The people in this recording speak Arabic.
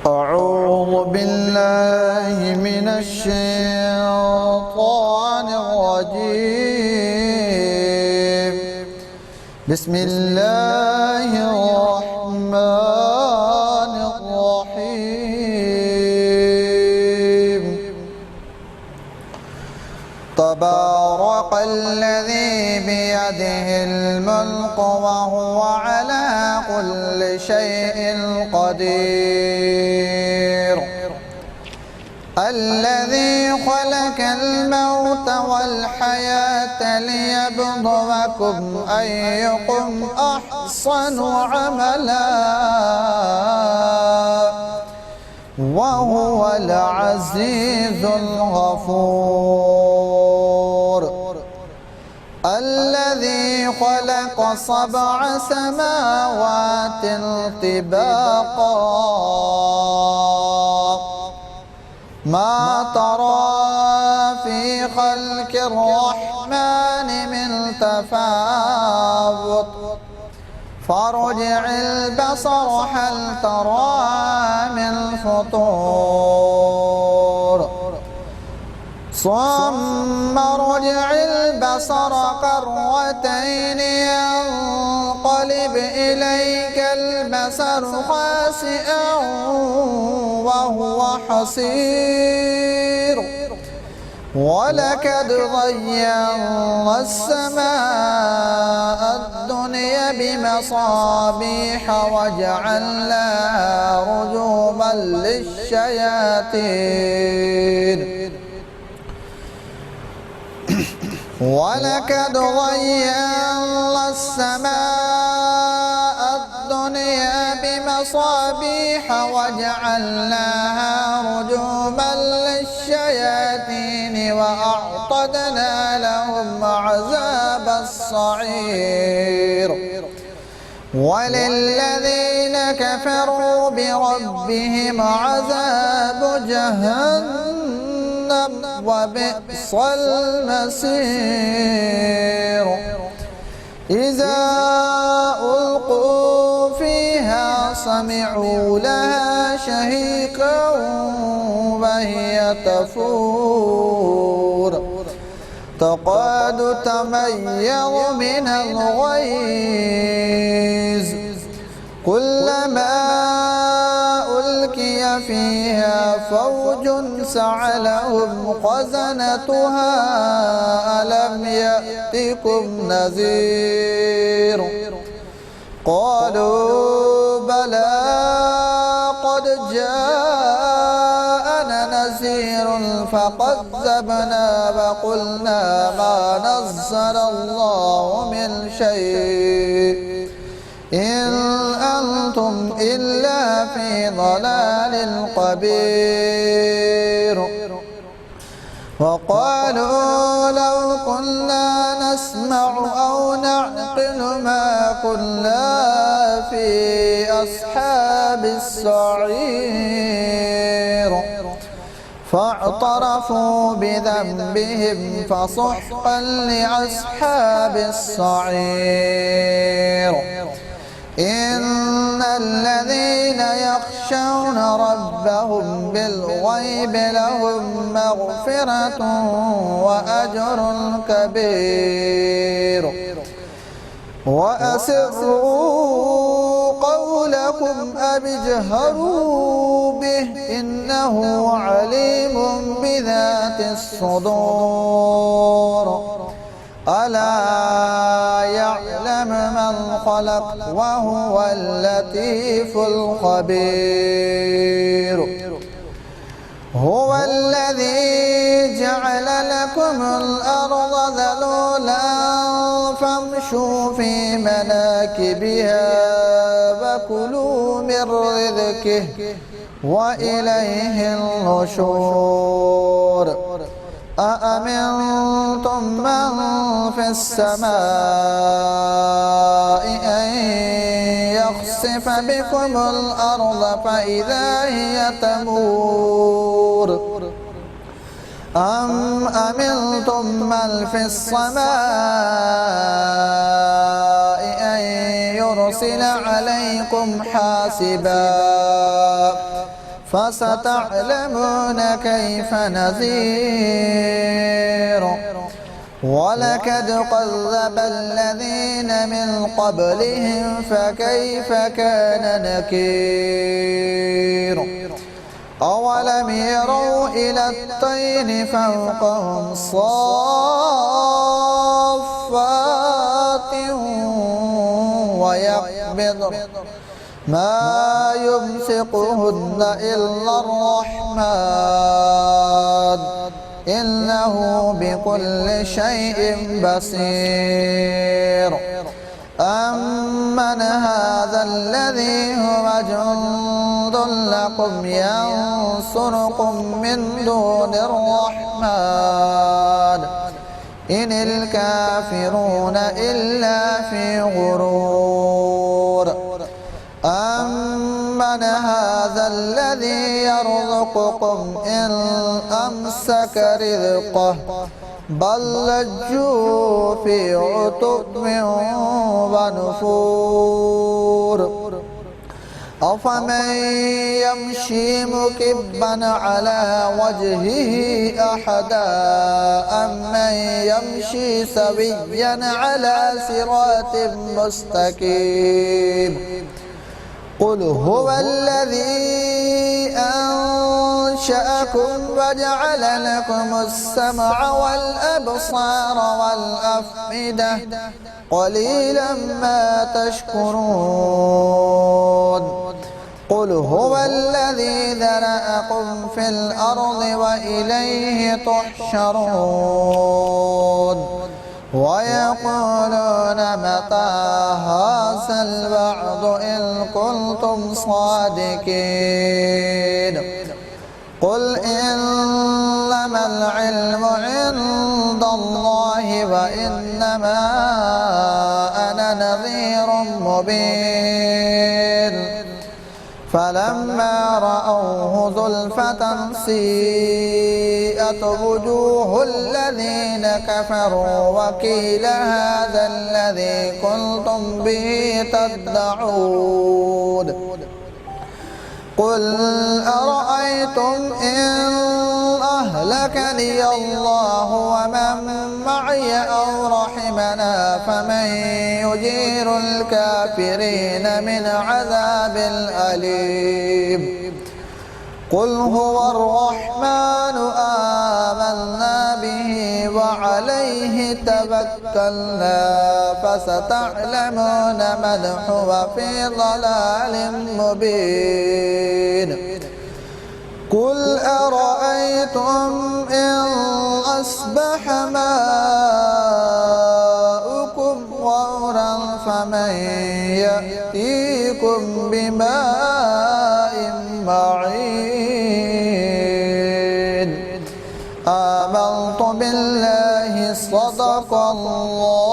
أعوذ بالله من الشيطان الرجيم. بسم الله الرحمن الرحيم. تبارك الذي بيده الملك وهو على كل شيء قدير. الذي خلق الموت والحياة ليبلوكم أيكم أحسن عملا وهو العزيز الغفور. الذي خلق 7 سماوات طباقا ما ترى في خلق الرحمن من تفاوت فارجع البصر هل ترى من فطور ثم ارجع البصر كرتين ينقلب إليك البصر خاسئا وهو حسير. ولقد زينا السماء الدنيا بمصابيح وجعلناها رجوما للشياطين. ولقد زينا السماء الدنيا بمصابيح وجعلناها رجوما للشياطين وأعتدنا لهم عذاب السعير. وللذين كفروا بربهم عذاب جهنم وبئس المصير. إذا ألقوا فيها سمعوا لها شهيقا وهي تفور تكاد تميز من الغيظ كلما ألقي فيها فوج سألهم خزنتها ألم يأتكم نذير قالوا بلى قد جاءنا نذير فكذبنا وقلنا ما نزل الله من شيء إن أنتم إلا في ضلال كبير. وقالوا لو كنا نسمع أو نعقل ما كنا في أصحاب السعير. فاعترفوا بذنبهم فسحقا لأصحاب السعير. إن الذين يخشون ربهم بالغيب لهم مغفرة وأجر كبير. وأسروا قولكم أو اجهروا به إنه عليم بذات الصدور. ألا يعلم من خلق وهو اللطيف الخبير. هو الذي جعل لكم الأرض ذلولا فامشوا في مناكبها وكلوا من رزقه وإليه النشور. أأمنتم من في السماء أن يخسف بكم الأرض فإذا هي تمور أم أمنتم من في السماء أن يرسل عليكم حاسبا فستعلمون كيف نذير ولقد كذب الذين من قبلهم فكيف كان نكير أولم يروا إلى الطير فوقهم صافات ويقبض ما يمسكهن إلا الرحمن إنه بكل شيء بصير أمن هذا الذي هو جند لكم ينصركم من دون الرحمن إن الكافرون إلا في غرور أمن هذا الذي يرزقكم إن أمسك رزقه بل لجوا في عتب ونفور أفمن يمشي مكبا على وجهه أحدا أمن يمشي سويا على صراط مستقيم قل هو الذي أنشأكم وجعل لكم السمع والأبصار والأفئدة قليلا ما تشكرون قل هو الذي ذرأكم في الأرض وإليه تحشرون ويقولون متى هذا الوعد إن كنتم صادقين قل إنما العلم عند الله وإنما أنا نذير مبين فلما رأوه زلفة سيئت وجوه الذين كفروا وقيل هذا الذي كنتم به تدعون قل أرأيتم إن أهلكني الله ومن معي أو رحمنا فمن يجير الكافرين من عذاب أليم قل هو الرحمن آمنا به وعليه توكلنا فستعلمون من هو في ضلال مبين قل أرأيتم إن أصبح ماؤكم غورا فمن يأتيكم بماء معين آمنت بالله صدق الله